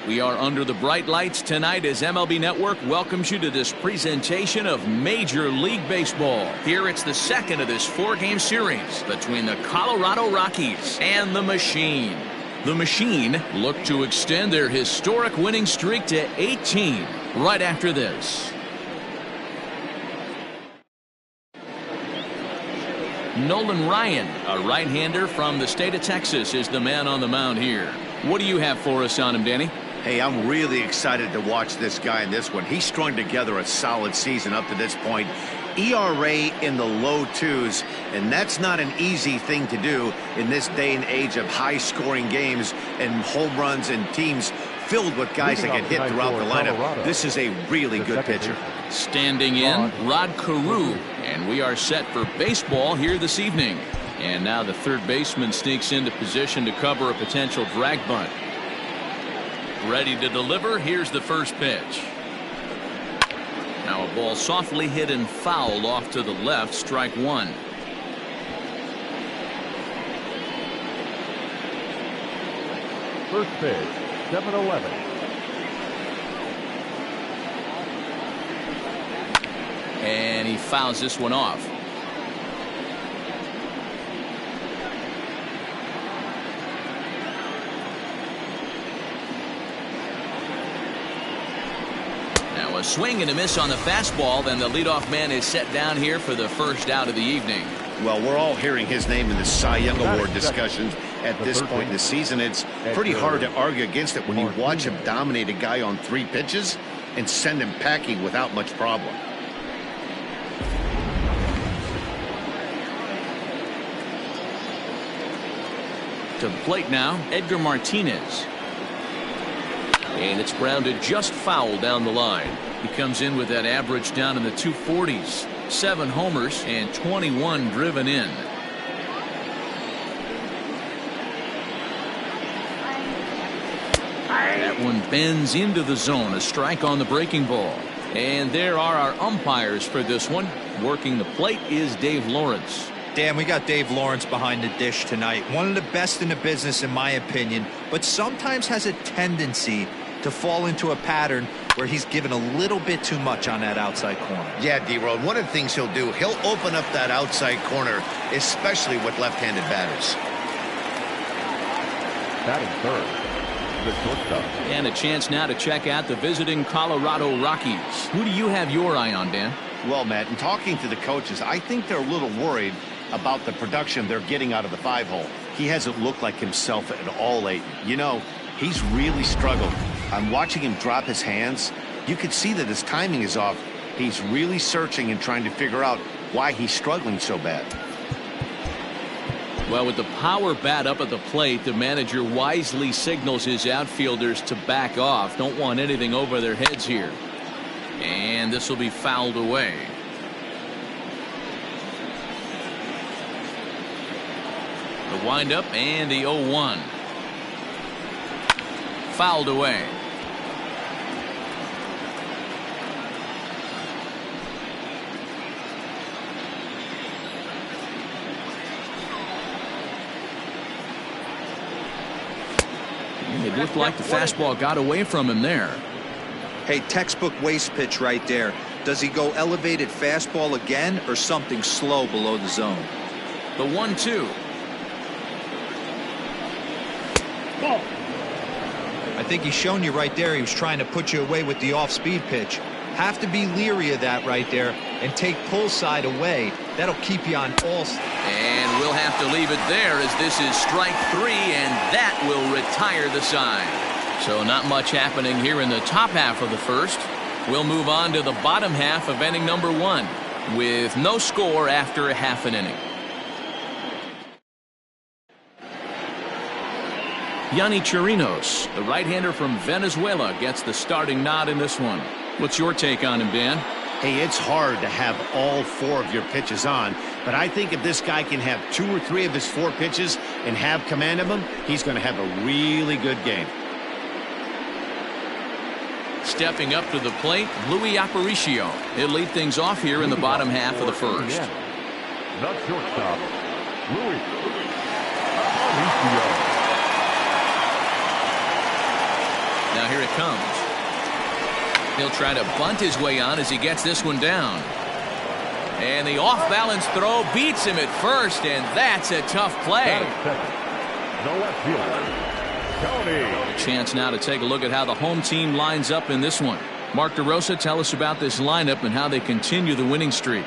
We are under the bright lights tonight as MLB Network welcomes you to this presentation of Major League Baseball. Here it's the second of this four-game series between the Colorado Rockies and the Machine. The Machine look to extend their historic winning streak to 18 right after this. Nolan Ryan, a right-hander from the state of Texas, is the man on the mound here. What do you have for us on him, Danny? Hey, I'm really excited to watch this guy in this one. He's strung together a solid season up to this point. ERA in the low twos, and that's not an easy thing to do in this day and age of high-scoring games and home runs and teams filled with guys that get hit throughout the lineup. This is a really good pitcher. Standing in, Rod Carew, and we are set for baseball here this evening. And now the third baseman sneaks into position to cover a potential drag bunt. Ready to deliver. Here's the first pitch. Now a ball softly hit and fouled off to the left. Strike one. First pitch, 7-11. And he fouls this one off. Now a swing and a miss on the fastball. Then the leadoff man is set down here for the first out of the evening. Well, we're all hearing his name in the Cy Young Award discussions at this point in the season. It's pretty hard to argue against it when you watch him dominate a guy on 3 pitches and send him packing without much problem. To the plate now, Edgar Martinez. And it's grounded just foul down the line. He comes in with that average down in the 240s. 7 homers and 21 driven in. That one bends into the zone. A strike on the breaking ball. And there are our umpires for this one. Working the plate is Dave Lawrence. Dan, we got Dave Lawrence behind the dish tonight. One of the best in the business, in my opinion, but sometimes has a tendency to fall into a pattern where he's given a little bit too much on that outside corner. Yeah, D-Road, one of the things he'll do, he'll open up that outside corner, especially with left-handed batters. Batting third, the shortstop. And a chance now to check out the visiting Colorado Rockies. Who do you have your eye on, Dan? Well, Matt, in talking to the coaches, I think they're a little worried about the production they're getting out of the 5-hole. He hasn't looked like himself at all lately. You know, he's really struggled. I'm watching him drop his hands. You can see that his timing is off. He's really searching and trying to figure out why he's struggling so bad. Well, with the power bat up at the plate, the manager wisely signals his outfielders to back off. Don't want anything over their heads here. And this will be fouled away. The windup and the 0-1. Fouled away. It looked like the fastball got away from him there. Hey, textbook waste pitch right there. Does he go elevated fastball again or something slow below the zone? The 1-2. I think he's shown you right there he was trying to put you away with the off-speed pitch. Have to be leery of that right there and take pull side away. That'll keep you on all. And we'll have to leave it there as this is strike 3, and that will retire the side. So not much happening here in the top half of the first. We'll move on to the bottom half of inning number 1 with no score after a half an inning. Yonny Chirinos, the right-hander from Venezuela, gets the starting nod in this one. What's your take on him, Dan? Hey, it's hard to have all 4 of your pitches on, but I think if this guy can have 2 or 3 of his 4 pitches and have command of them, he's going to have a really good game. Stepping up to the plate, Luis Aparicio. He'll lead things off here in the bottom half of the first. The shortstop, Luis Aparicio. Now here it comes. He'll try to bunt his way on as he gets this one down. And the off-balance throw beats him at first, and that's a tough play. The left fielder, Tony. A chance now to take a look at how the home team lines up in this one. Mark DeRosa, tell us about this lineup and how they continue the winning streak.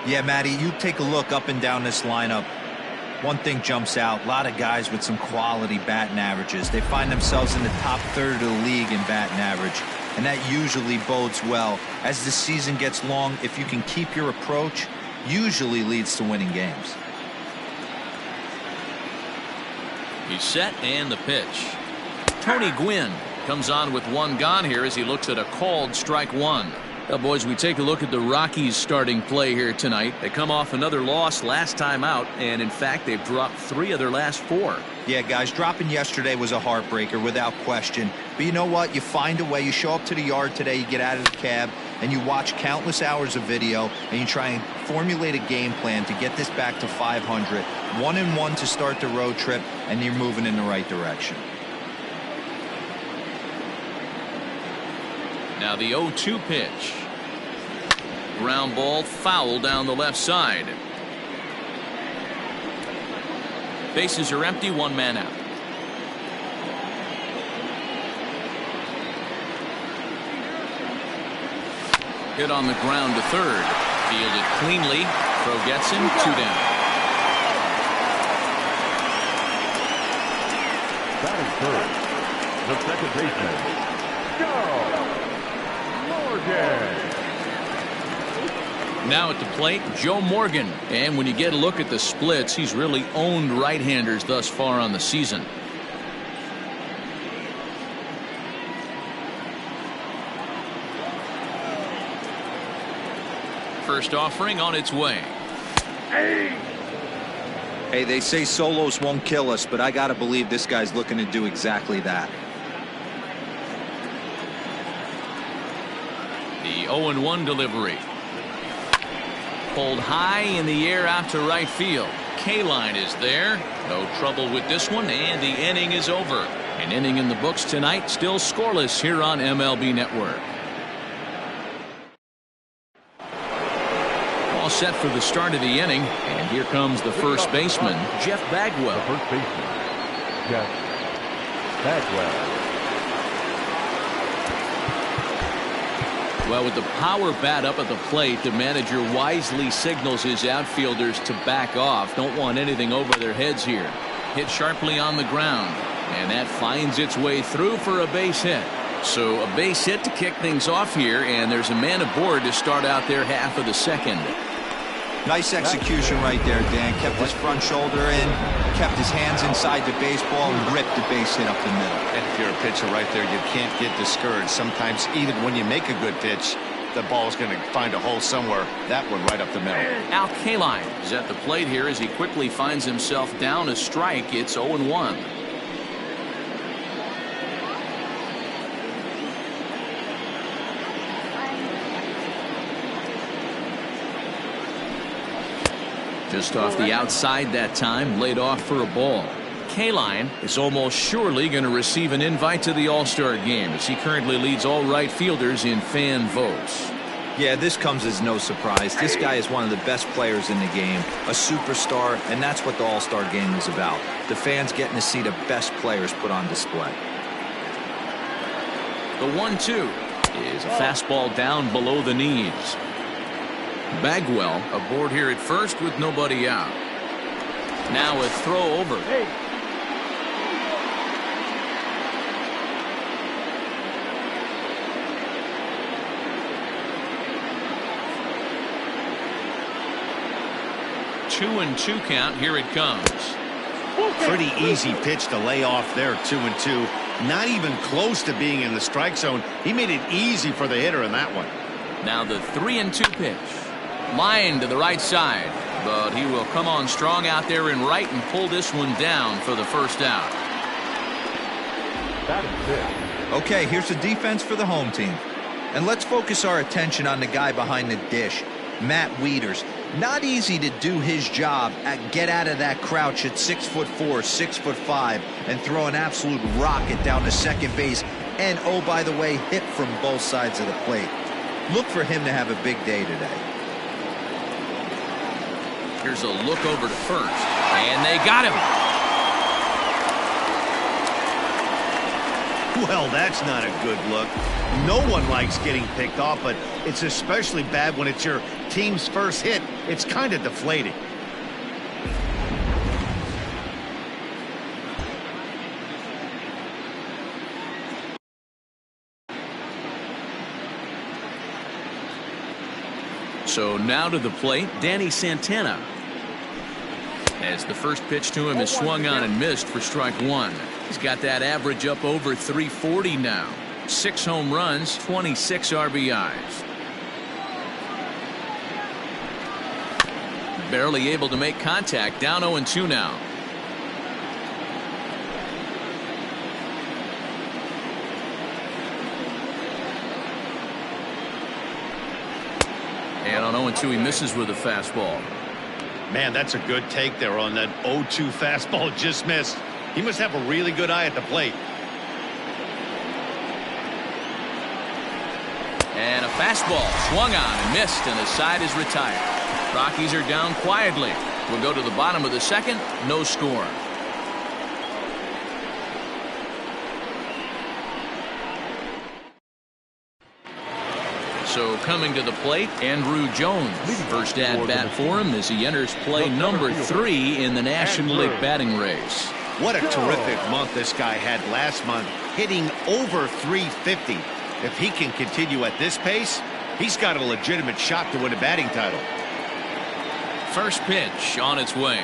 Yeah, Matty, you take a look up and down this lineup. One thing jumps out, a lot of guys with some quality batting averages. They find themselves in the top third of the league in batting average, and that usually bodes well. As the season gets long, if you can keep your approach, usually leads to winning games. He's set and the pitch. Tony Gwynn comes on with one gone here as he looks at a called strike one. Well, boys, we take a look at the Rockies starting play here tonight. They come off another loss last time out, and in fact they've dropped 3 of their last 4. Yeah, guys, dropping yesterday was a heartbreaker without question. But you know what? You find a way. You show up to the yard today, you get out of the cab, and you watch countless hours of video, and you try and formulate a game plan to get this back to 500. 1-1 to start the road trip, and you're moving in the right direction. Now the 0-2 pitch. Ground ball foul down the left side. Bases are empty, 1 man out. Hit on the ground to third. Fielded cleanly. Throw gets him, 2 down. Batting first, the second baseman, Morgan. Now at the plate, Joe Morgan. And when you get a look at the splits, he's really owned right-handers thus far on the season. First offering on its way. Hey, they say solos won't kill us, but I got to believe this guy's looking to do exactly that. The 0-1 delivery. Pulled high in the air out to right field. K-line is there. No trouble with this one, and the inning is over. An inning in the books tonight, still scoreless here on MLB Network. All set for the start of the inning, and here comes the first baseman, Jeff Vagwell. The first baseman, Jeff Vagwell. Well, with the power bat up at the plate, the manager wisely signals his outfielders to back off. Don't want anything over their heads here. Hit sharply on the ground, and that finds its way through for a base hit. So a base hit to kick things off here, and there's a man aboard to start out their half of the second. Nice execution right there, Dan. Kept his front shoulder in, kept his hands inside the baseball, and ripped the base hit up the middle. And if you're a pitcher right there, you can't get discouraged. Sometimes even when you make a good pitch, the ball's going to find a hole somewhere. That one right up the middle. Al Kaline is at the plate here as he quickly finds himself down a strike. It's 0-1. Just off the outside that time, laid off for a ball. Kaline is almost surely going to receive an invite to the All-Star game as he currently leads all right fielders in fan votes. Yeah, this comes as no surprise. This guy is one of the best players in the game, a superstar, and that's what the All-Star game is about. The fans getting to see the best players put on display. The 1-2 is a fastball down below the knees. Vagwell aboard here at first with nobody out. Now a throw over. Two and 2 count. Here it comes. Pretty easy pitch to lay off there. 2-2. Not even close to being in the strike zone. He made it easy for the hitter in that one. Now the 3-2 pitch. Line to the right side, but he will come on strong out there in right and pull this one down for the first out. That is it. Okay, here's the defense for the home team. And let's focus our attention on the guy behind the dish, Matt Wieters. Not easy to do his job at get out of that crouch at 6'4", 6'5", and throw an absolute rocket down to second base And, oh, by the way, hit from both sides of the plate. Look for him to have a big day today. Here's a look over to first. And they got him. Well, that's not a good look. No one likes getting picked off, but it's especially bad when it's your team's first hit. It's kind of deflating. So now to the plate, Danny Santana. As the first pitch to him is swung on and missed for strike one. He's got that average up over 340 now. 6 home runs, 26 RBIs. Barely able to make contact, down 0-2 now. And on 0-2 he misses with a fastball. Man, that's a good take there on that 0-2 fastball just missed. He must have a really good eye at the plate. And a fastball swung on and missed, and the side is retired. Rockies are down quietly. We'll go to the bottom of the second. No score. So coming to the plate, Andrew Jones. First at bat for him as he enters play number 3 in the National League batting race. What a terrific month this guy had last month, hitting over 350. If he can continue at this pace, he's got a legitimate shot to win a batting title. First pitch on its way.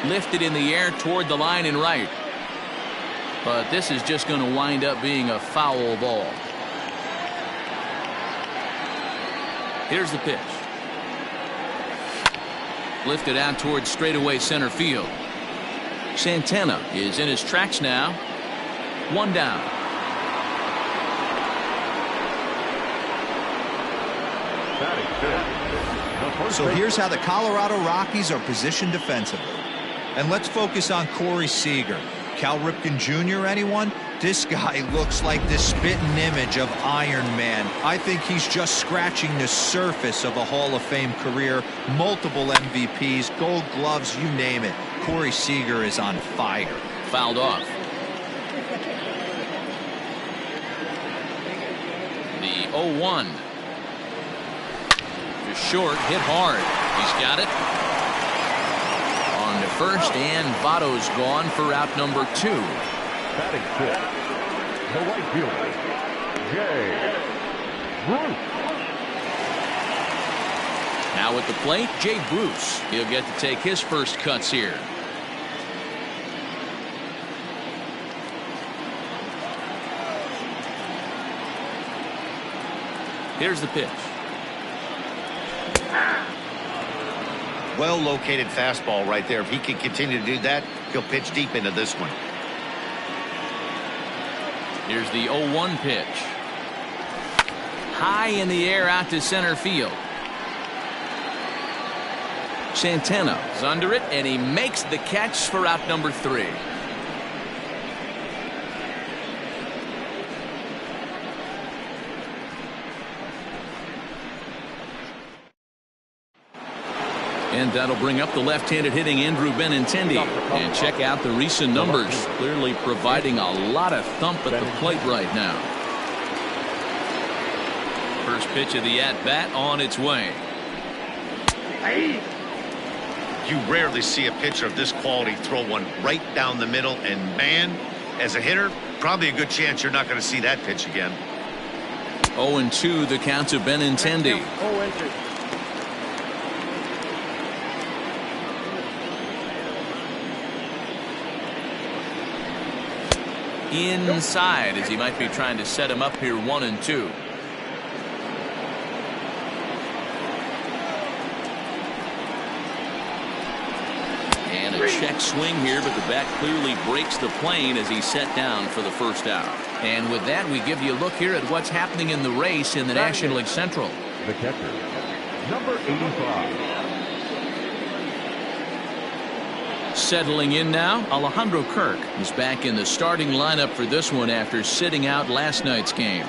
Lifted in the air toward the line and right. But this is just going to wind up being a foul ball. Here's the pitch. Lifted out towards straightaway center field. Santana is in his tracks now. 1 down. So here's how the Colorado Rockies are positioned defensively. And let's focus on Corey Seager. Cal Ripken Jr., anyone? This guy looks like the spitting image of Iron Man. I think he's just scratching the surface of a Hall of Fame career. Multiple MVPs, Gold Gloves, you name it. Corey Seager is on fire. Fouled off. The 0-1. Just short, hit hard. He's got it. On to first, and Votto's gone for out number 2. Batting fifth, the right fielder, Jay Bruce. Now at the plate, Jay Bruce. He'll get to take his first cuts here. Here's the pitch. Well located fastball right there. If he can continue to do that, he'll pitch deep into this one. Here's the 0-1 pitch. High in the air out to center field. Santana is under it, and he makes the catch for out number 3. And that'll bring up the left-handed hitting Andrew Benintendi. And check out the recent numbers. Clearly providing a lot of thump at the plate right now. First pitch of the at-bat on its way. You rarely see a pitcher of this quality throw one right down the middle, and man, as a hitter, probably a good chance you're not going to see that pitch again. 0-2 the count to Benintendi. Inside as he might be trying to set him up here 1-2. And a check direct swing here, but the bat clearly breaks the plane as he's set down for the first out. And with that, we give you a look here at what's happening in the race in the National League Central. The catcher, number 85. Settling in now, Alejandro Kirk is back in the starting lineup for this one after sitting out last night's game.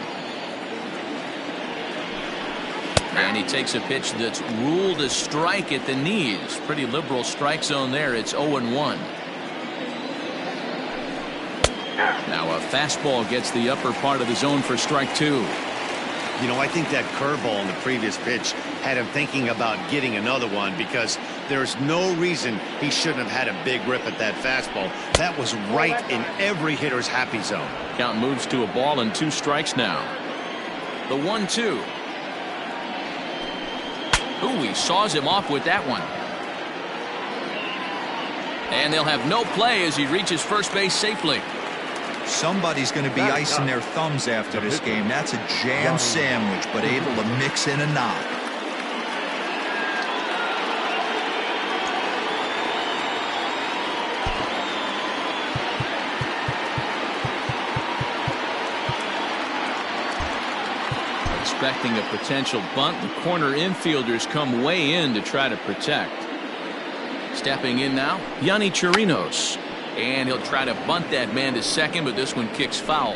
And he takes a pitch that's ruled a strike at the knees. Pretty liberal strike zone there. It's 0-1. Now a fastball gets the upper part of the zone for strike 2. You know, I think that curveball in the previous pitch had him thinking about getting another one, because there's no reason he shouldn't have had a big rip at that fastball. That was right in every hitter's happy zone. Count moves to a ball and 2 strikes now. The 1-2. Ooh, he saws him off with that one. And they'll have no play as he reaches first base safely. Somebody's going to be icing their thumbs after this game. That's a jam sandwich, but able to mix in a knock. Expecting a potential bunt, the corner infielders come way in to try to protect. Stepping in now, Yonny Chirinos. And he'll try to bunt that man to second, but this one kicks foul.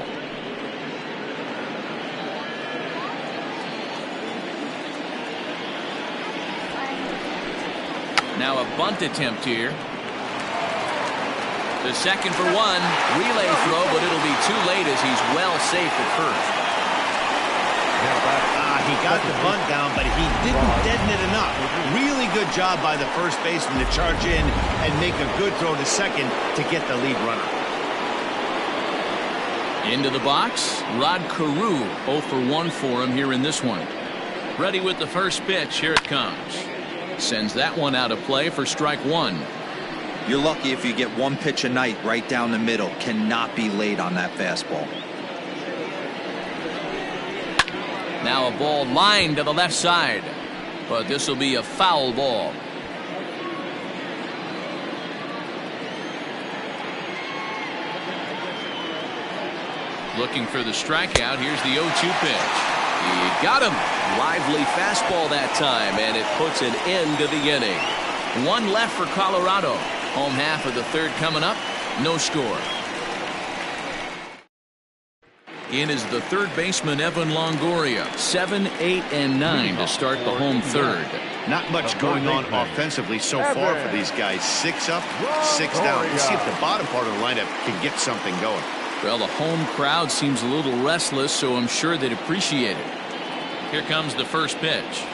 Now a bunt attempt here. The second for 1. Relay throw, but it'll be too late as he's well safe at first. He got the bunt down, but he didn't deaden it enough. Really good job by the first baseman to charge in and make a good throw to second to get the lead runner. Into the box, Rod Carew, 0 for 1 for him here in this one. Ready with the first pitch. Here it comes. Sends that one out of play for strike 1. You're lucky if you get one pitch a night right down the middle. Cannot be late on that fastball. Now a ball lined to the left side, but this will be a foul ball. Looking for the strikeout. Here's the 0-2 pitch. He got him. Lively fastball that time, and it puts an end to the inning. 1 left for Colorado. Home half of the third coming up. No score. In is the third baseman, Evan Longoria. 7, 8, and 9 to start the home third. Not much going on offensively so far for these guys. 6 up, 6 down. Let's see if the bottom part of the lineup can get something going. Well, the home crowd seems a little restless, so I'm sure they'd appreciate it. Here comes the first pitch.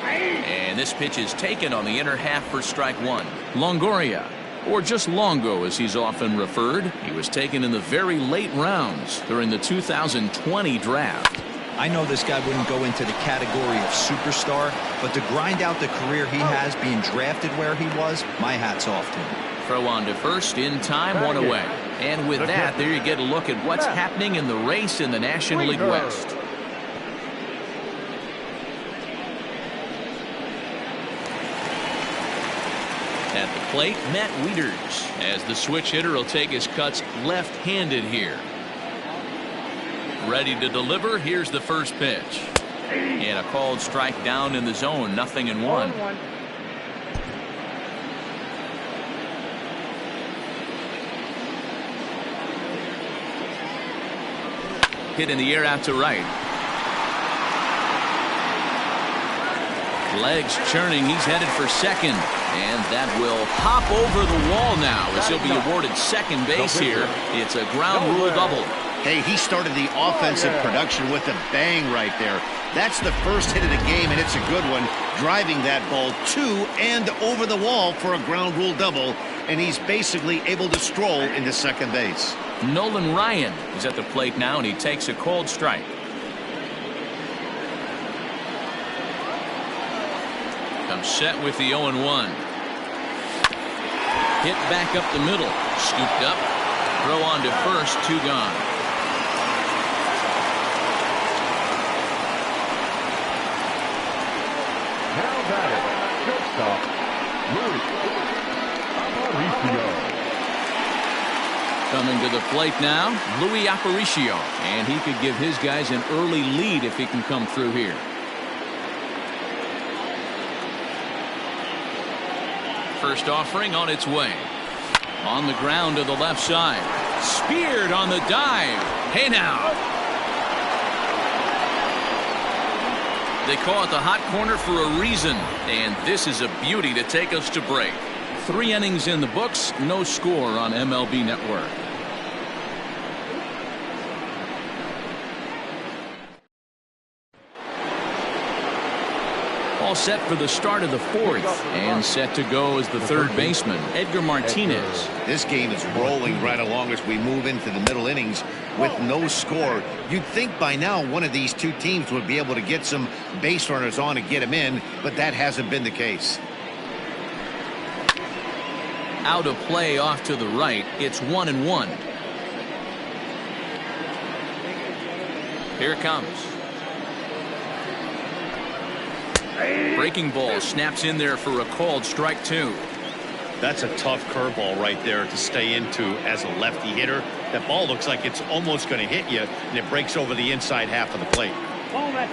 And this pitch is taken on the inner half for strike 1. Longoria, or just Longo as he's often referred. He was taken in the very late rounds during the 2020 draft. I know this guy wouldn't go into the category of superstar, but to grind out the career he has being drafted where he was, my hat's off to him. Throw on to first in time, 1 away. And with that, there you get a look at what's happening in the race in the National League West. At the plate, Matt Wieters, as the switch hitter will take his cuts left-handed here. Ready to deliver. Here's the first pitch. And a called strike down in the zone. 0-1. Hit in the air out to right. Legs churning. He's headed for second. And that will hop over the wall now as he'll be awarded second base here. It's a ground rule double. Hey, he started the offensive production with a bang right there. That's the first hit of the game, and it's a good one. Driving that ball to and over the wall for a ground rule double. And he's basically able to stroll into second base. Nolan Ryan is at the plate now, and he takes a cold strike. Comes set with the 0-1. Hit back up the middle. Scooped up. Throw on to first. 2 gone. Now batting, shortstop, Luis Aparicio. Coming to the plate now, Louis Aparicio, and he could give his guys an early lead if he can come through here. First offering on its way. On the ground to the left side. Speared on the dive. Hey now. They call it the hot corner for a reason, and this is a beauty to take us to break. 3 innings in the books, no score on MLB Network. All set for the start of the 4th, and set to go as the third baseman, Edgar Martinez. This game is rolling right along as we move into the middle innings with no score. You'd think by now one of these two teams would be able to get some base runners on and get them in, but that hasn't been the case. Out of play off to the right. It's 1-1. Here it comes. Breaking ball snaps in there for a called strike 2. That's a tough curveball right there to stay into as a lefty hitter. That ball looks like it's almost going to hit you, and it breaks over the inside half of the plate.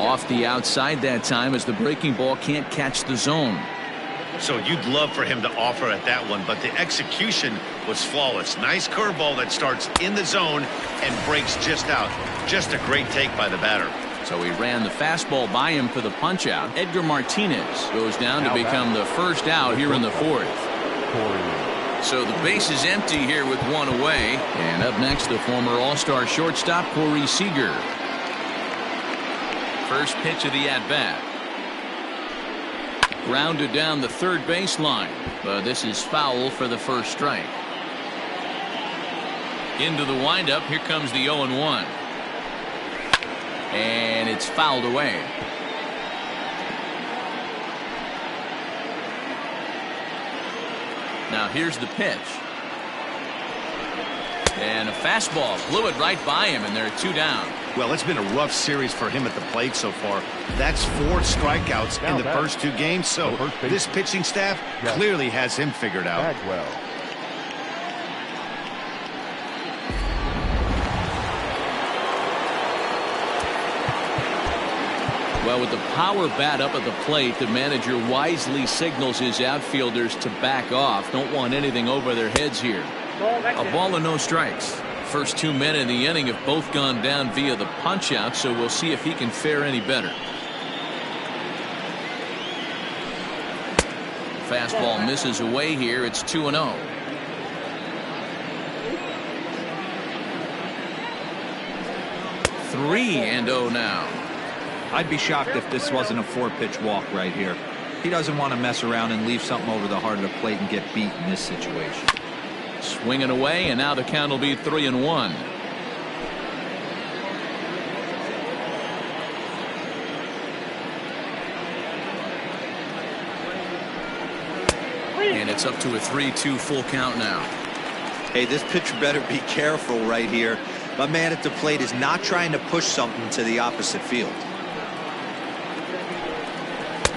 Off the outside that time as the breaking ball can't catch the zone. So you'd love for him to offer at that one, but the execution was flawless. Nice curveball that starts in the zone and breaks just out. Just a great take by the batter. So he ran the fastball by him for the punch out. Edgar Martinez goes down to become the first out here in the 4th. So the base is empty here with 1 away. And up next, the former All-Star shortstop, Corey Seager. First pitch of the at-bat. Grounded down the third baseline, but this is foul for the first strike. Into the windup, here comes the 0-1. And it's fouled away. Now here's the pitch. And a fastball blew it right by him, and there are 2 down. Well, it's been a rough series for him at the plate so far. That's 4 strikeouts in the first 2 games, so this pitching staff clearly has him figured out. Vagwell. Well, with the power bat up at the plate, the manager wisely signals his outfielders to back off. Don't want anything over their heads here. A ball and no strikes. First 2 men in the inning have both gone down via the punch out, so we'll see if he can fare any better. Fastball misses away here. It's 2-0. Three and 0 now. I'd be shocked if this wasn't a 4-pitch walk right here. He doesn't want to mess around and leave something over the heart of the plate and get beat in this situation. Swinging away, and now the count will be 3-1. And it's up to a 3-2 full count now. Hey, this pitcher better be careful right here. My man at the plate is not trying to push something to the opposite field.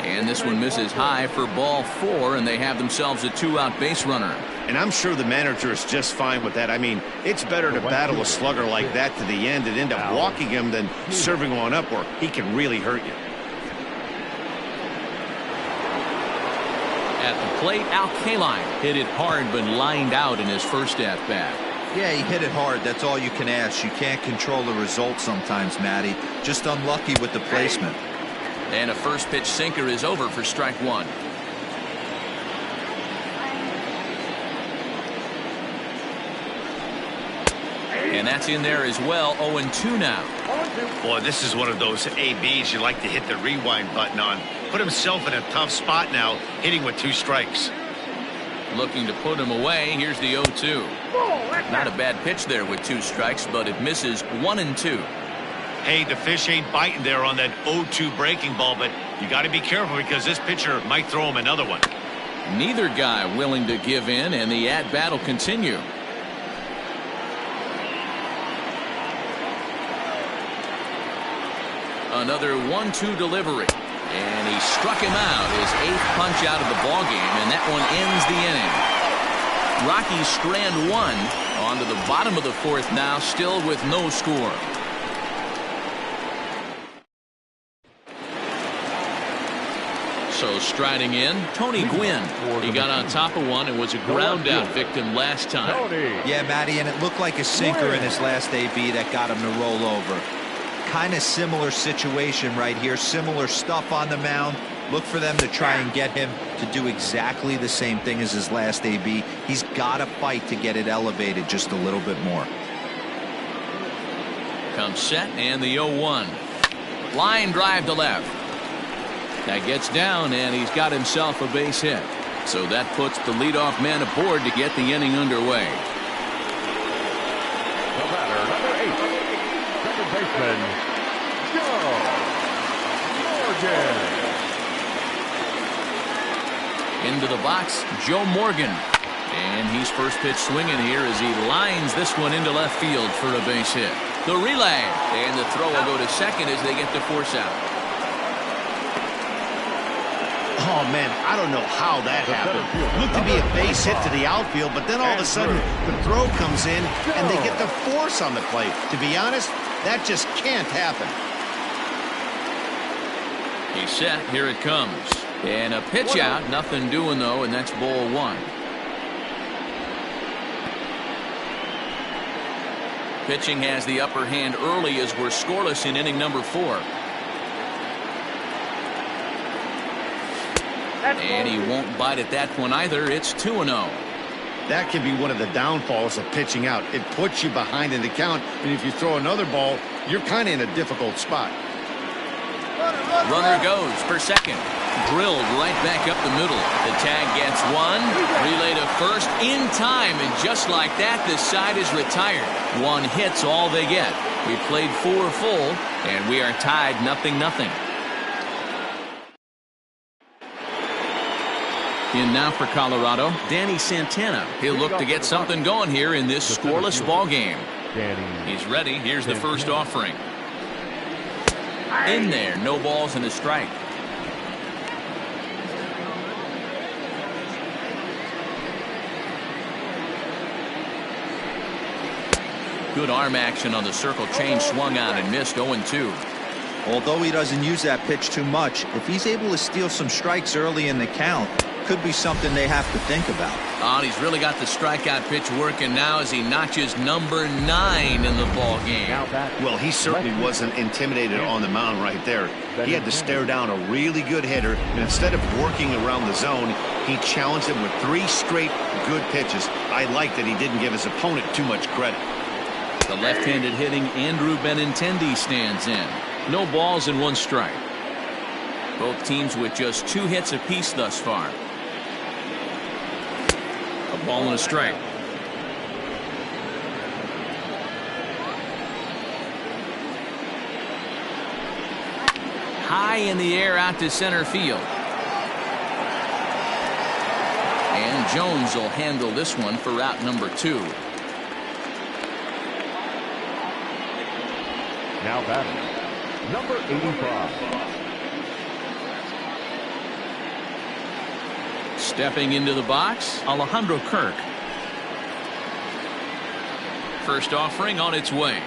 And this one misses high for ball 4, and they have themselves a 2-out base runner. And I'm sure the manager is just fine with that. I mean, it's better to battle a slugger like that to the end and end up walking him than serving one up where he can really hurt you. At the plate, Al Kaline hit it hard but lined out in his first at-bat. Yeah, he hit it hard. That's all you can ask. You can't control the result sometimes, Matty. Just unlucky with the placement. And a first pitch sinker is over for strike 1. And that's in there as well. 0-2 now. Boy, this is one of those ABs you like to hit the rewind button on. Put himself in a tough spot now, hitting with 2 strikes. Looking to put him away. Here's the 0-2. Not a bad pitch there with 2 strikes, but it misses 1-2. Hey, the fish ain't biting there on that 0-2 breaking ball, but you got to be careful because this pitcher might throw him another one. Neither guy willing to give in, and the at-bat will continue. Another 1-2 delivery. And he struck him out, his 8th punch out of the ballgame, and that one ends the inning. Rockies strand 1 On to the bottom of the fourth now, still with no score. So striding in, Tony Gwynn. He got on top of one and was a ground out victim last time. Yeah, Matty, and it looked like a sinker in his last AB that got him to roll over. Kind of similar situation right here. Similar stuff on the mound. Look for them to try and get him to do exactly the same thing as his last AB. He's got to fight to get it elevated just a little bit more. Comes set and the 0-1. Line drive to left. That gets down, and he's got himself a base hit. So that puts the leadoff man aboard to get the inning underway. The batter, number 8, second baseman, Joe Morgan. Into the box, Joe Morgan. And he's first pitch swinging here as he lines this one into left field for a base hit. The relay, and the throw will go to second as they get the force out. Oh, man, I don't know how that happened. Looked to be a base hit to the outfield, but then all of a sudden the throw comes in and they get the force on the play. To be honest, that just can't happen. He's set. Here it comes. And a pitch out. Nothing doing, though, and that's ball one. Pitching has the upper hand early as we're scoreless in inning number 4. And he won't bite at that one either. It's 2-0. That can be one of the downfalls of pitching out. It puts you behind in the count, and if you throw another ball, you're kind of in a difficult spot. Runner goes for second. Drilled right back up the middle. The tag gets one. Relay to first in time, and just like that, the side is retired. One hit's all they get. We played 4 full, and we are tied 0-0. In now for Colorado, Danny Santana. He'll look to get something going here in this scoreless ball game. He's ready. Here's the first offering. In there, no balls and a strike. Good arm action on the circle change, swung on and missed. 0-2. Although he doesn't use that pitch too much, if he's able to steal some strikes early in the count, could be something they have to think about. And he's really got the strikeout pitch working now as he notches number 9 in the ball game. Well, he certainly wasn't intimidated on the mound right there. He had to stare down a really good hitter, and instead of working around the zone, he challenged him with 3 straight good pitches. I like that he didn't give his opponent too much credit. The left-handed hitting Andrew Benintendi stands in. No balls and 1 strike. Both teams with just 2 hits apiece thus far. A ball and a strike. High in the air out to center field. And Jones will handle this one for route number 2. Now batting, number 85. Stepping into the box, Alejandro Kirk. First offering on its way.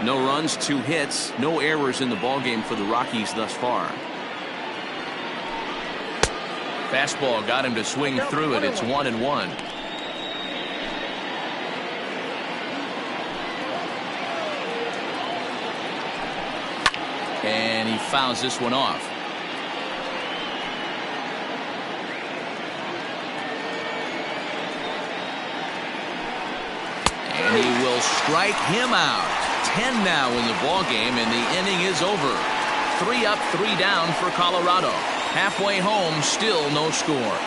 No runs, 2 hits, no errors in the ballgame for the Rockies thus far. Fastball got him to swing through it. It's 1-1. And he fouls this one off. And he will strike him out. 10 now in the ball game, and the inning is over. 3 up, 3 down for Colorado. Halfway home, still no score.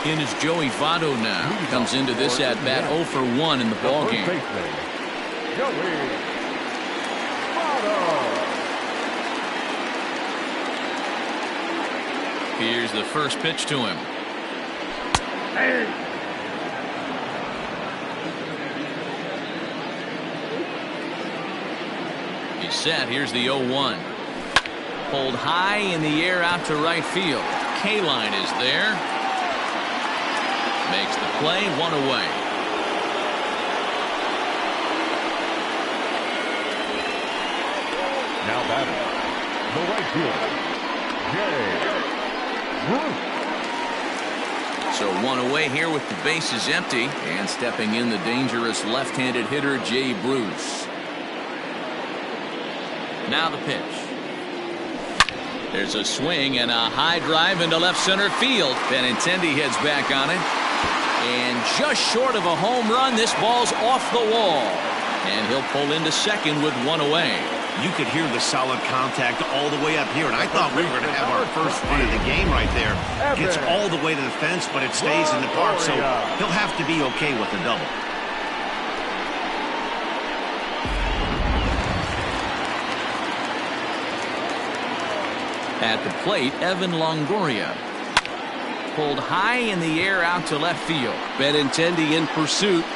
In is Joey Votto now. Comes into this at bat 0 for 1 in the ball game. Here's the first pitch to him. He's set. Here's the 0-1. Pulled high in the air out to right field. K-line is there. Makes the play, 1 away. Now batting, the right fielder, Jay Bruce. So 1 away here with the bases empty, and stepping in the dangerous left-handed hitter Jay Bruce. Now the pitch. There's a swing and a high drive into left center field. Benintendi heads back on it. And just short of a home run, this ball's off the wall. And he'll pull into second with 1 away. You could hear the solid contact all the way up here, and I thought we were going to have our first run of the game right there. Gets all the way to the fence, but it stays in the park, so he'll have to be okay with the double. At the plate, Evan Longoria. Pulled high in the air out to left field. Benintendi in pursuit.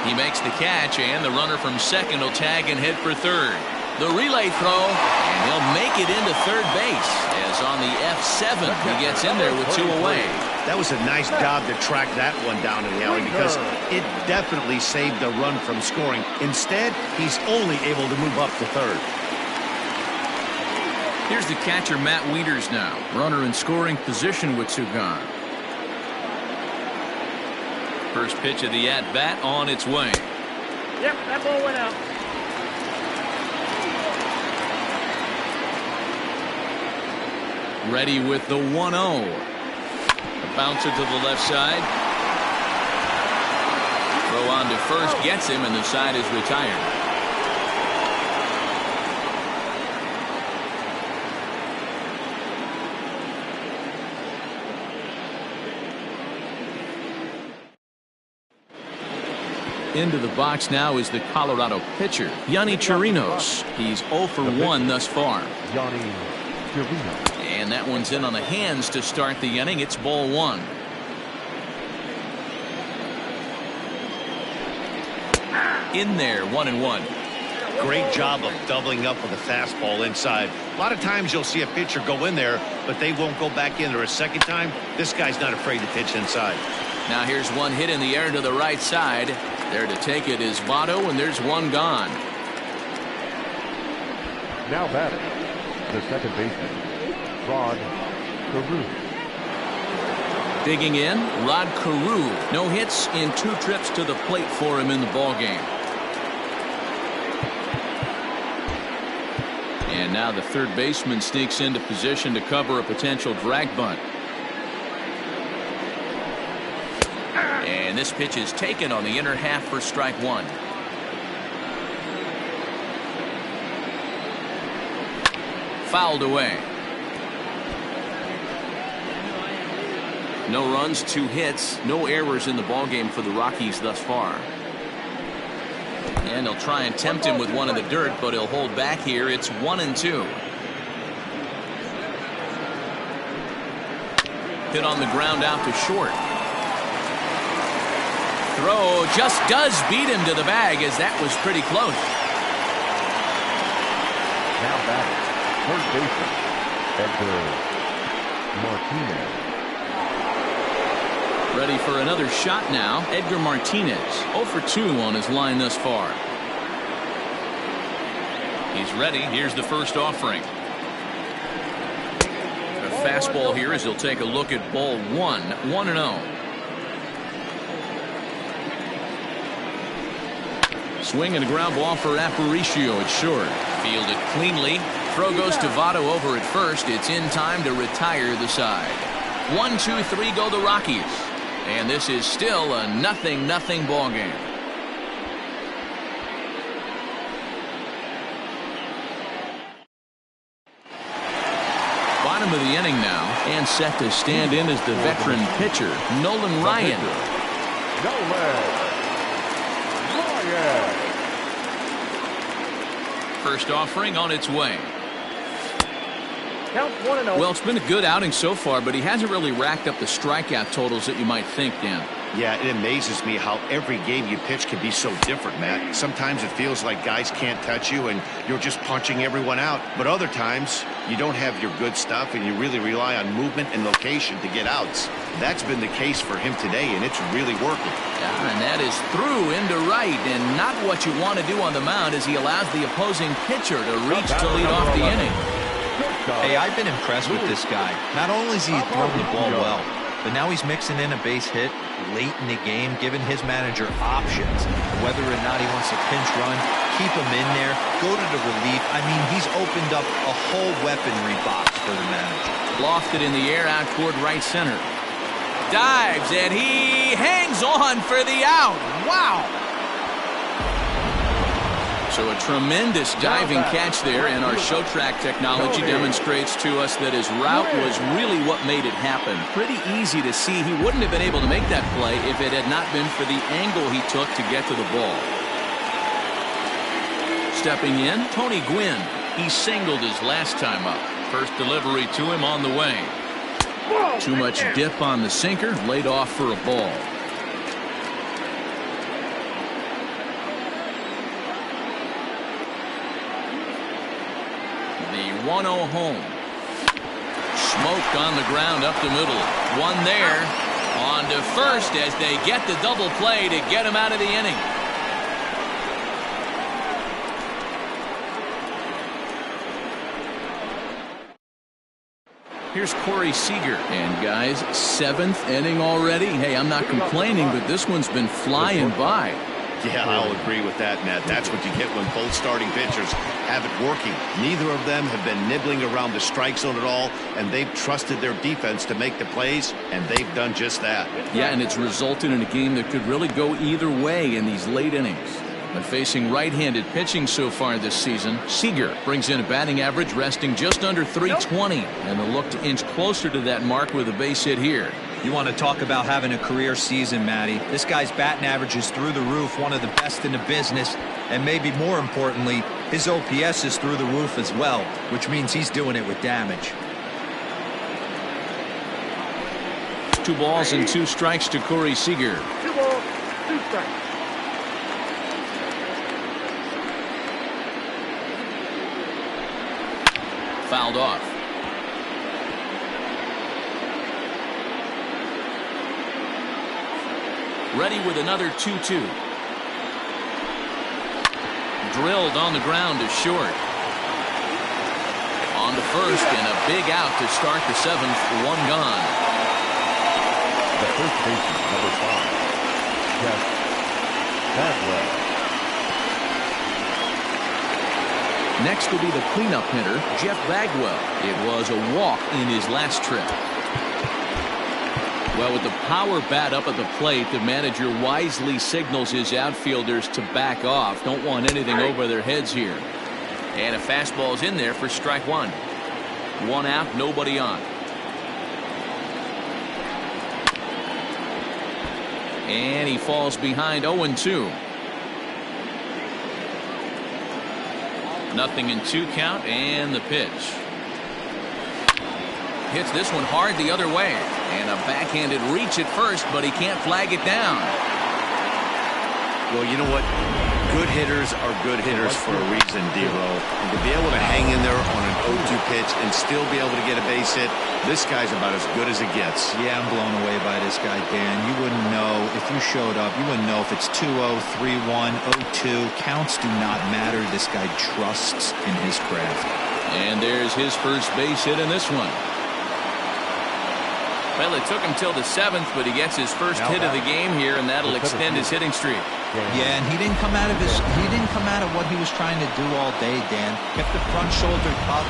He makes the catch, and the runner from second will tag and head for third. The relay throw, and he'll make it into third base. As on the F7, he gets in there with 2 away. That was a nice job to track that one down in the alley because it definitely saved the run from scoring. Instead, he's only able to move up to third. Here's the catcher, Matt Wieters now. Runner in scoring position with 2 gone. First pitch of the at-bat on its way. Yep, that ball went out. Ready with the 1-0. A bouncer to the left side. Throw on to first, gets him, and the side is retired. Into the box now is the Colorado pitcher, Yonny Chirinos. He's 0 for 1 thus far. Yonny Chirinos. And that one's in on the hands to start the inning. It's ball 1. In there, 1-1. Great job of doubling up with a fastball inside. A lot of times you'll see a pitcher go in there, but they won't go back in there a second time. This guy's not afraid to pitch inside. Now here's one hit in the air to the right side. There to take it is Votto, and there's 1 gone. Now batting, the second baseman, Rod Carew. Digging in, Rod Carew. No hits in 2 trips to the plate for him in the ballgame. And now the third baseman sneaks into position to cover a potential drag bunt. And this pitch is taken on the inner half for strike 1. Fouled away. No runs, 2 hits, no errors in the ballgame for the Rockies thus far. And they'll try and tempt him with one in the dirt, but he'll hold back here. It's 1-2. Hit on the ground out to short. Throw just does beat him to the bag, as that was pretty close. Now batting, third baseman, Edgar Martinez. Ready for another shot now. Edgar Martinez, 0 for 2 on his line thus far. He's ready. Here's the first offering. A fastball here as he'll take a look at ball 1, 1-0. Swing and a ground ball for Aparicio at short. Fielded cleanly. Throw goes to Votto over at first. It's in time to retire the side. 1-2-3 go the Rockies. And this is still a 0-0 ball game. Bottom of the inning now, and set to stand in as the veteran pitcher, Nolan Ryan. Nolan Ryan. First offering on its way. Count 1-0. Well, it's been a good outing so far, but he hasn't really racked up the strikeout totals that you might think, Dan. Yeah, it amazes me how every game you pitch can be so different, Matt. Sometimes it feels like guys can't touch you and you're just punching everyone out. But other times, you don't have your good stuff and you really rely on movement and location to get outs. That's been the case for him today, and it's really working. Yeah, and that is through into right, and not what you want to do on the mound as he allows the opposing pitcher to reach to lead off the inning. Hey, I've been impressed with this guy. Not only is he throwing the ball well, but now he's mixing in a base hit late in the game, giving his manager options. Whether or not he wants to pinch run, keep him in there, go to the relief. I mean, he's opened up a whole weaponry box for the manager. Lofted in the air out toward right center. Dives, and he hangs on for the out. Wow! So a tremendous diving catch there, and our show track technology demonstrates to us that his route was really what made it happen. Pretty easy to see he wouldn't have been able to make that play if it had not been for the angle he took to get to the ball. Stepping in, Tony Gwynn. He singled his last time up. First delivery to him on the way. Too much dip on the sinker, laid off for a ball. The 1-0 home. Smoked on the ground up the middle. One there. On to first as they get the double play to get him out of the inning. Here's Corey Seager. And guys, 7th inning already. Hey, I'm not complaining, but this one's been flying by. Yeah, I'll agree with that, Matt. That's what you get when both starting pitchers have it working. Neither of them have been nibbling around the strike zone at all, and they've trusted their defense to make the plays, and they've done just that. Yeah, and it's resulted in a game that could really go either way in these late innings. But facing right-handed pitching so far this season, Seager brings in a batting average resting just under 320, and they'll look to inch closer to that mark with a base hit here. You want to talk about having a career season, Matty. This guy's batting average is through the roof, one of the best in the business, and maybe more importantly, his OPS is through the roof as well, which means he's doing it with damage. 2 balls and 2 strikes to Corey Seager. 2 balls, 2 strikes. Fouled off. Ready with another 2-2. Drilled on the ground to short. On to first, and a big out to start the 7th. 1 gone. The first baseman, number 5, Jeff Vagwell. Next will be the cleanup hitter, Jeff Vagwell. It was a walk in his last trip. Well, with the power bat up at the plate, the manager wisely signals his outfielders to back off. Don't want anything over their heads here. And a fastball's in there for strike 1. 1 out, nobody on. And he falls behind 0-2. Nothing in 2 count, and the pitch. Hits this one hard the other way. And a backhanded reach at first, but he can't flag it down. Well, you know what? Good hitters are good hitters for a reason, D-Row. And to be able to hang in there on an 0-2 pitch and still be able to get a base hit, this guy's about as good as it gets. Yeah, I'm blown away by this guy, Dan. You wouldn't know if you showed up. You wouldn't know if it's 2-0, 3-1, 0-2. Counts do not matter. This guy trusts in his craft. And there's his first base hit in this one. Well, it took him till the 7th, but he gets his first hit of the game here, and that'll extend his hitting streak. Yeah, and he didn't come out of what he was trying to do all day, Dan. Kept the front shoulder up,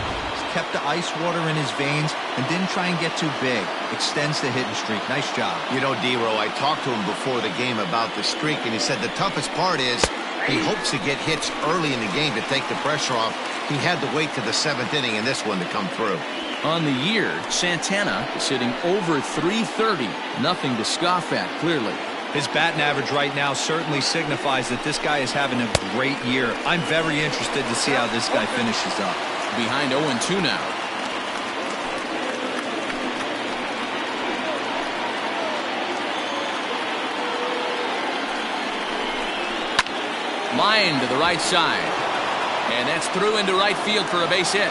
kept the ice water in his veins, and didn't try and get too big. Extends the hitting streak. Nice job. You know, D-Row, I talked to him before the game about the streak, and he said the toughest part is he hopes to get hits early in the game to take the pressure off. He had to wait to the 7th inning in this one to come through. On the year, Santana is hitting over 330. Nothing to scoff at, clearly. His batting average right now certainly signifies that this guy is having a great year. I'm very interested to see how this guy finishes up. Behind 0-2 now. Line to the right side. And that's through into right field for a base hit.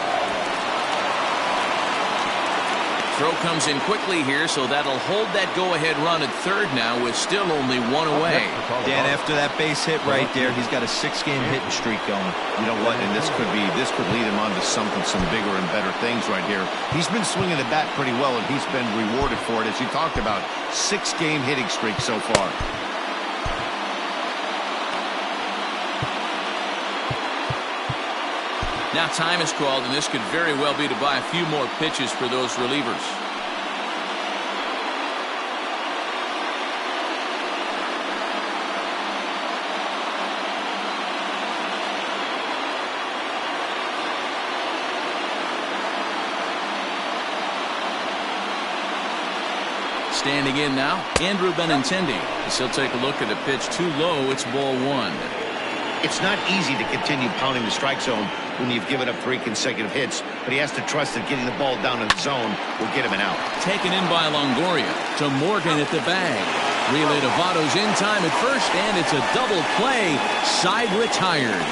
Throw comes in quickly here, so that'll hold that go-ahead run at third now with still only one away. Dan, after that base hit right there, he's got a 6-game hitting streak going. You know what? And this could lead him on to some bigger and better things right here. He's been swinging the bat pretty well, and he's been rewarded for it, as you talked about. 6-game hitting streak so far. Now time is called, and this could very well be to buy a few more pitches for those relievers. Standing in now, Andrew Benintendi. As he'll take a look at a pitch too low. It's ball 1. It's not easy to continue pounding the strike zone when you've given up 3 consecutive hits, but he has to trust that getting the ball down in the zone will get him an out. Taken in by Longoria to Morgan at the bag. Relay to Votto's in time at first, and it's a double play. Side retired.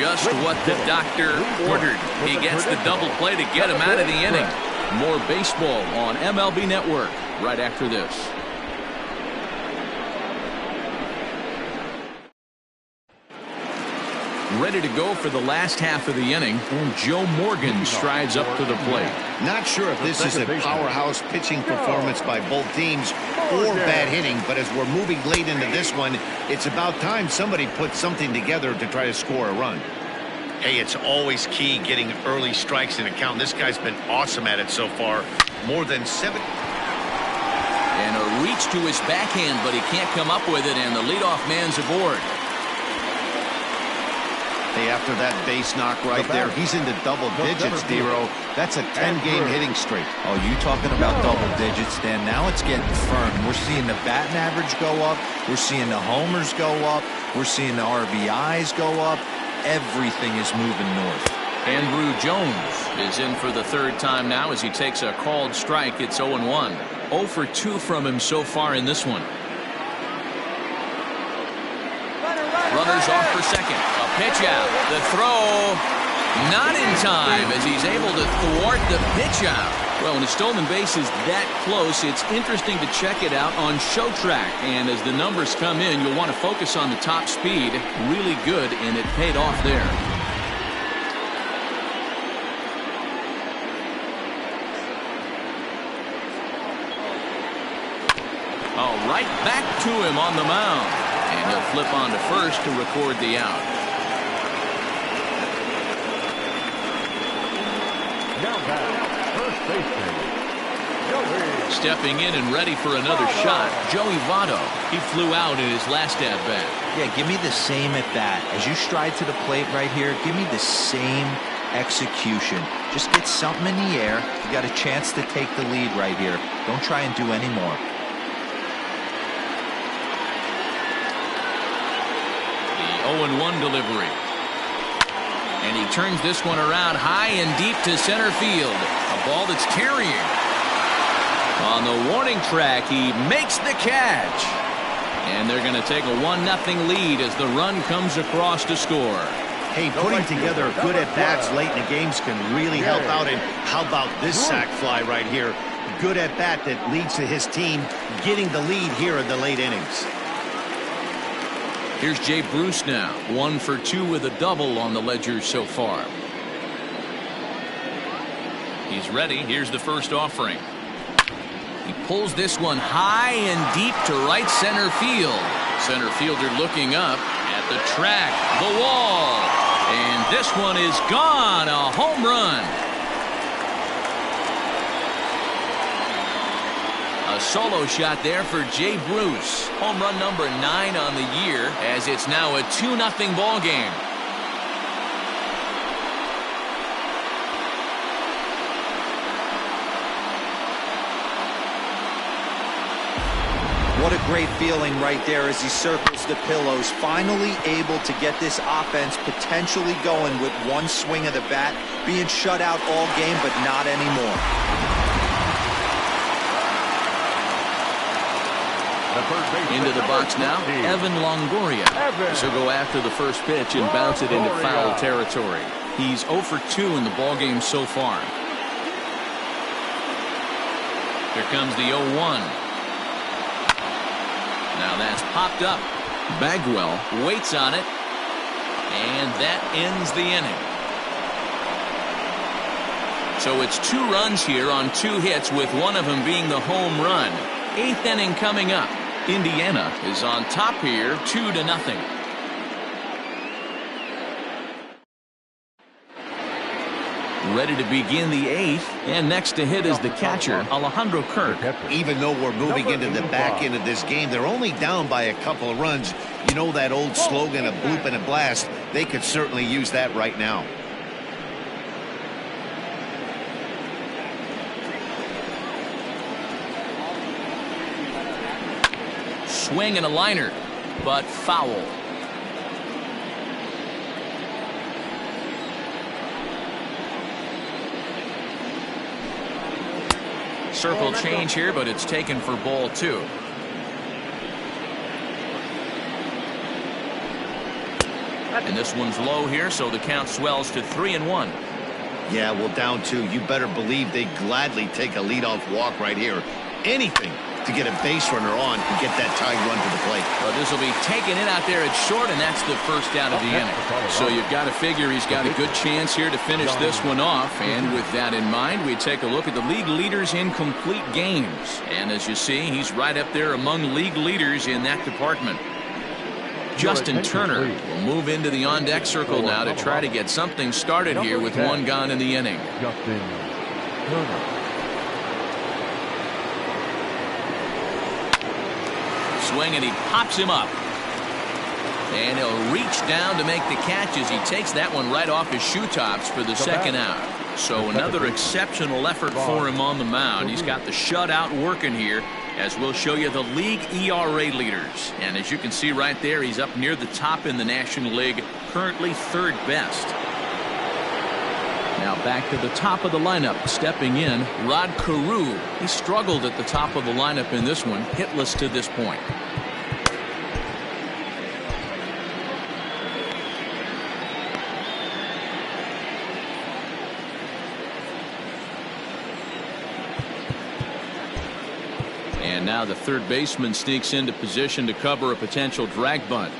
Just what the doctor ordered. He gets the double play to get him out of the inning. More baseball on MLB Network right after this. Ready to go for the last half of the inning, and Joe Morgan strides up to the plate. Not sure if this is a powerhouse pitching performance by both teams or bad hitting, but as we're moving late into this one, it's about time somebody put something together to try to score a run. Hey, it's always key getting early strikes in a count. This guy's been awesome at it so far. More than 7. And a reach to his backhand, but he can't come up with it, and the leadoff man's aboard. Hey, after that base knock right there, he's into double digits, D-Row. That's a 10-game hitting streak. Oh, you talking about double digits, Dan? Now it's getting firm. We're seeing the batting average go up. We're seeing the homers go up. We're seeing the RBIs go up. Everything is moving north. Andrew Jones is in for the third time now as he takes a called strike. It's 0-1. 0 for 2 from him so far in this one. Runners off for second. A pitch out. The throw not in time as he's able to thwart the pitch out. Well, when a stolen base is that close, it's interesting to check it out on Show Track. And as the numbers come in, you'll want to focus on the top speed. Really good, and it paid off there. Oh, right back to him on the mound. And he'll flip on to first to record the out. Now back, first baseman, Joey. Stepping in and ready for another shot, Joey Votto. He flew out in his last at-bat. Yeah, give me the same at bat. As you stride to the plate right here, give me the same execution. Just get something in the air. You got a chance to take the lead right here. Don't try and do any more. The 0-1 delivery. And he turns this one around high and deep to center field. A ball that's carrying. On the warning track, he makes the catch. And they're going to take a 1-0 lead as the run comes across to score. Hey, putting together good at-bats late in the games can really help out. And how about this sac fly right here? Good at-bat that leads to his team getting the lead here in the late innings. Here's Jay Bruce now. 1 for 2 with a double on the ledger so far. He's ready. Here's the first offering. He pulls this one high and deep to right center field. Center fielder looking up at the track, the wall. And this one is gone. A home run. A solo shot there for Jay Bruce. Home run number 9 on the year as it's now a 2-0 ball game. What a great feeling right there as he circles the pillows. Finally able to get this offense potentially going with one swing of the bat. Being shut out all game, but not anymore. Into the box now, Evan Longoria. She'll go after the first pitch and bounce it into foul territory. He's 0 for 2 in the ballgame so far. Here comes the 0-1. Now that's popped up. Vagwell waits on it. And that ends the inning. So it's 2 runs here on 2 hits, with one of them being the home run. 8th inning coming up. Indiana is on top here, 2-0. Ready to begin the 8th, and next to hit is the catcher, Alejandro Kirk. Even though we're moving into the back end of this game, they're only down by a couple of runs. You know that old slogan of bloop and a blast? They could certainly use that right now. Swing and a liner, but foul. Circle change here, but it's taken for ball 2. And this one's low here, so the count swells to 3-1. Yeah, well, down 2. You better believe they'd gladly take a leadoff walk right here. Anything to get a base runner on and get that tying run to the plate. Well, this will be taken in out there at short, and that's the first out of the inning. So you've got to figure he's got a good chance here to finish this one off. And with that in mind, we take a look at the league leaders in complete games. And as you see, he's right up there among league leaders in that department. Justin Turner will move into the on-deck circle now to try to get something started here with 1 gone in the inning. Justin Turner. Swing, and he pops him up. And he'll reach down to make the catch as he takes that one right off his shoe tops for the second out. So another exceptional effort for him on the mound. He's got the shutout working here, as we'll show you the league ERA leaders. And as you can see right there, he's up near the top in the National League, currently 3rd best. Now back to the top of the lineup, stepping in, Rod Carew. He struggled at the top of the lineup in this one, hitless to this point. And now the third baseman sneaks into position to cover a potential drag bunt.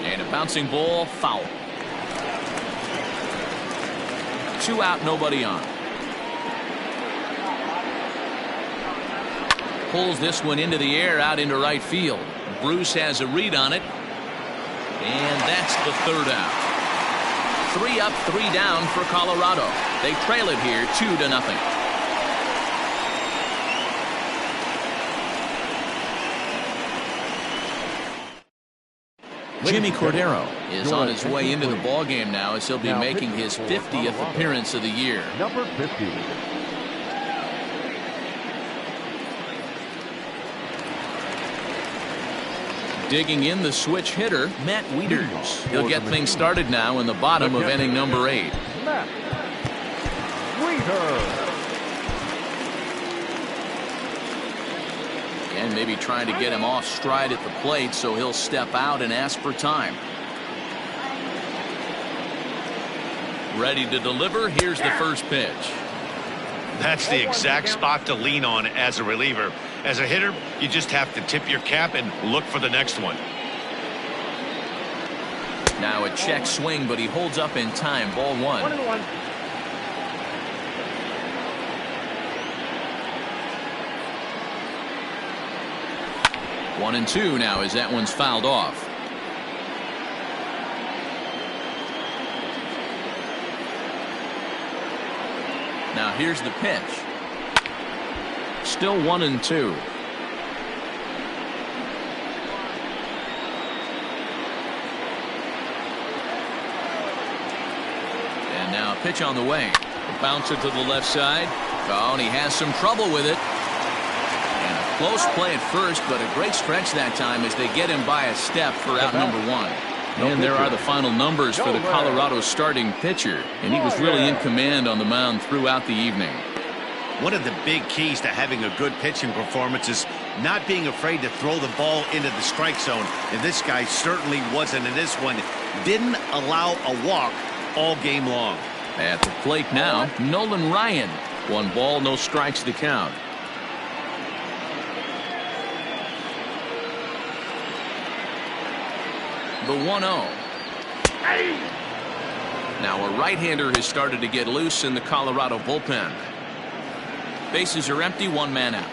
And a bouncing ball, foul. 2 out, nobody on. Pulls this one into the air, out into right field. Bruce has a read on it. And that's the 3rd out. 3 up, 3 down for Colorado. They trail it here 2-0. Jimmy Cordero is on his way into the ballgame now, as he'll be making his 50th appearance of the year. Number 50. Digging in the switch hitter, Matt Wieters. He'll get things started now in the bottom of inning number 8. Matt Wieters. And maybe trying to get him off stride at the plate, so he'll step out and ask for time. Ready to deliver. Here's the first pitch. That's the exact spot to lean on as a reliever. As a hitter, you just have to tip your cap and look for the next one. Now a check swing, but he holds up in time. Ball 1. 1-1. One and 2 now as that one's fouled off. Now here's the pitch. Still 1 and 2. And now a pitch on the way. A bouncer to the left side. Oh, and he has some trouble with it. And a close play at first, but a great stretch that time as they get him by a step for out number 1. And there are the final numbers for the Colorado starting pitcher, and he was really in command on the mound throughout the evening. One of the big keys to having a good pitching performance is not being afraid to throw the ball into the strike zone. And this guy certainly wasn't in this one. Didn't allow a walk all game long. At the plate now, Nolan Ryan. 1 ball, no strikes to count. The 1-0. Now a right-hander has started to get loose in the Colorado bullpen. Bases are empty, 1 man out.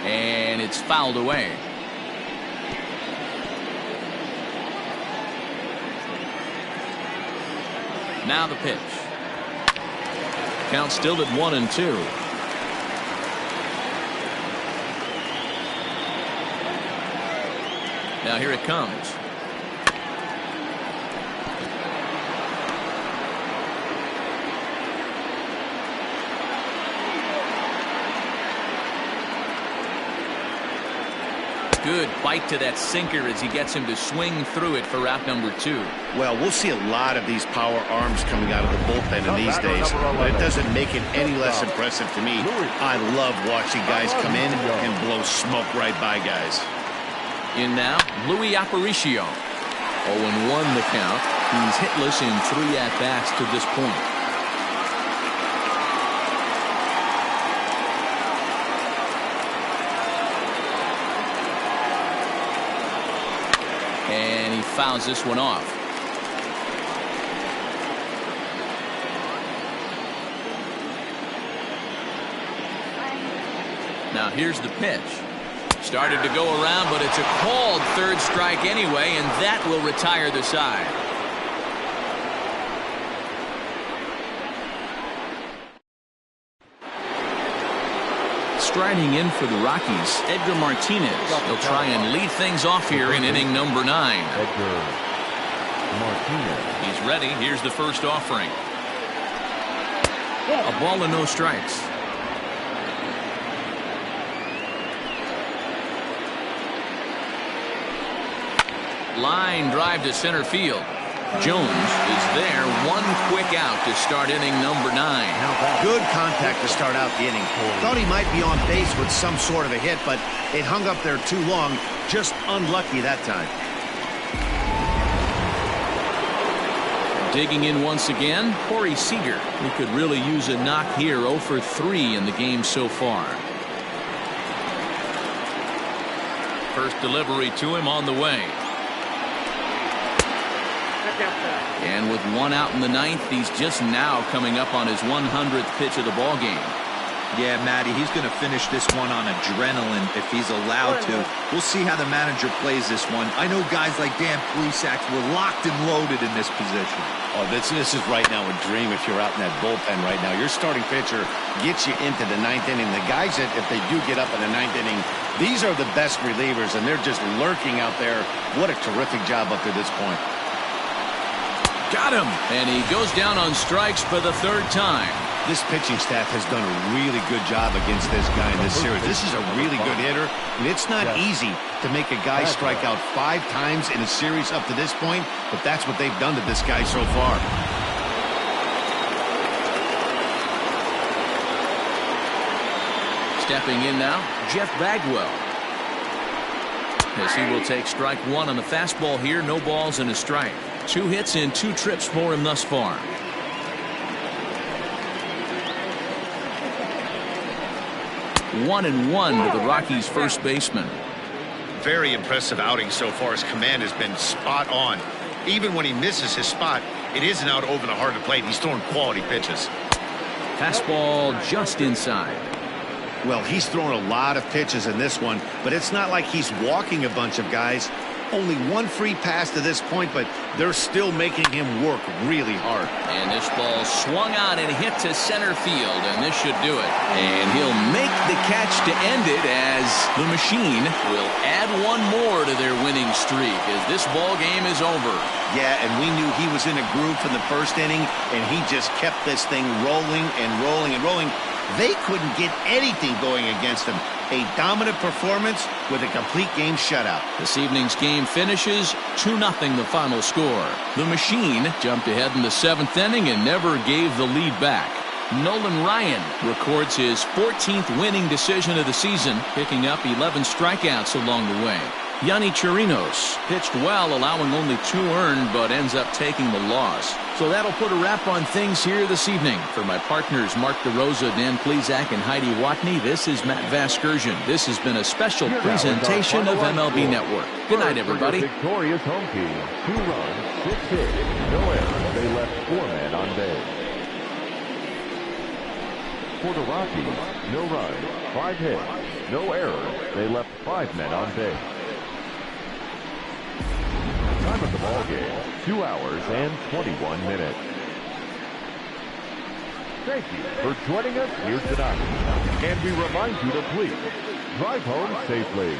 And it's fouled away. Now the pitch. Count still at 1-2. Now here it comes. Good bite to that sinker as he gets him to swing through it for out number 2. Well, we'll see a lot of these power arms coming out of the bullpen in these days, but it doesn't make it any less impressive to me. I love watching guys come in and blow smoke right by guys. In now, Louis Aparicio. 0-1 the count. He's hitless in 3 at-bats to this point. And he fouls this one off. Now here's the pitch. Started to go around, but it's a called 3rd strike anyway, and that will retire the side. Striding in for the Rockies, Edgar Martinez. He'll try and lead things off here in inning number 9. Edgar Martinez. He's ready. Here's the first offering. A ball and no strikes. Line drive to center field. Jones is there. 1 quick out to start inning number 9. Good contact to start out the inning. Thought he might be on base with some sort of a hit, but it hung up there too long. Just unlucky that time. Digging in once again, Corey Seager, who could really use a knock here. 0 for 3 in the game so far. First delivery to him on the way. And with 1 out in the 9th, he's just now coming up on his 100th pitch of the ball game. Yeah, Matty, he's going to finish this one on adrenaline if he's allowed to. We'll see how the manager plays this one. I know guys like Dan Plesac were locked and loaded in this position. Oh, this is right now a dream if you're out in that bullpen right now. Your starting pitcher gets you into the 9th inning. The guys that, if they do get up in the 9th inning, these are the best relievers, and they're just lurking out there. What a terrific job up to this point. Got him, and he goes down on strikes for the 3rd time. This pitching staff has done a really good job against this guy in this series. This is a really good hitter, and it's not easy to make a guy strike out 5 times in a series up to this point, but that's what they've done to this guy so far. Stepping in now, Jeff Vagwell. As he will take strike 1 on the fastball here. No balls and a strike. 2 hits in 2 trips for him thus far. One and 1 to the Rockies' first baseman. Very impressive outing so far. His command has been spot on. Even when he misses his spot, it isn't out over the heart of the plate. He's throwing quality pitches. Fastball just inside. Well, he's thrown a lot of pitches in this one, but it's not like he's walking a bunch of guys. Only 1 free pass to this point, but they're still making him work really hard. And this ball swung out and hit to center field, and this should do it. And he'll make the catch to end it as the machine will add 1 more to their winning streak as this ball game is over. Yeah, and we knew he was in a groove from the 1st inning, and he just kept this thing rolling and rolling and rolling. They couldn't get anything going against them. A dominant performance with a complete game shutout. This evening's game finishes 2-0 the final score. The machine jumped ahead in the 7th inning and never gave the lead back. Nolan Ryan records his 14th winning decision of the season, picking up 11 strikeouts along the way. Chirinos pitched well, allowing only 2 earned, but ends up taking the loss. So that'll put a wrap on things here this evening. For my partners Mark DeRosa, Dan Plezak, and Heidi Watney, this is Matt Vasgersian. This has been a special presentation of MLB Network. Good night, everybody. Victorious home team. 2 runs, 6 hits, no errors. They left 4 men on base. For the Rockies, no runs, 5 hits, no errors. They left 5 men on base. Time of the ball game, 2 hours and 21 minutes. Thank you for joining us here tonight. And we remind you to please drive home safely.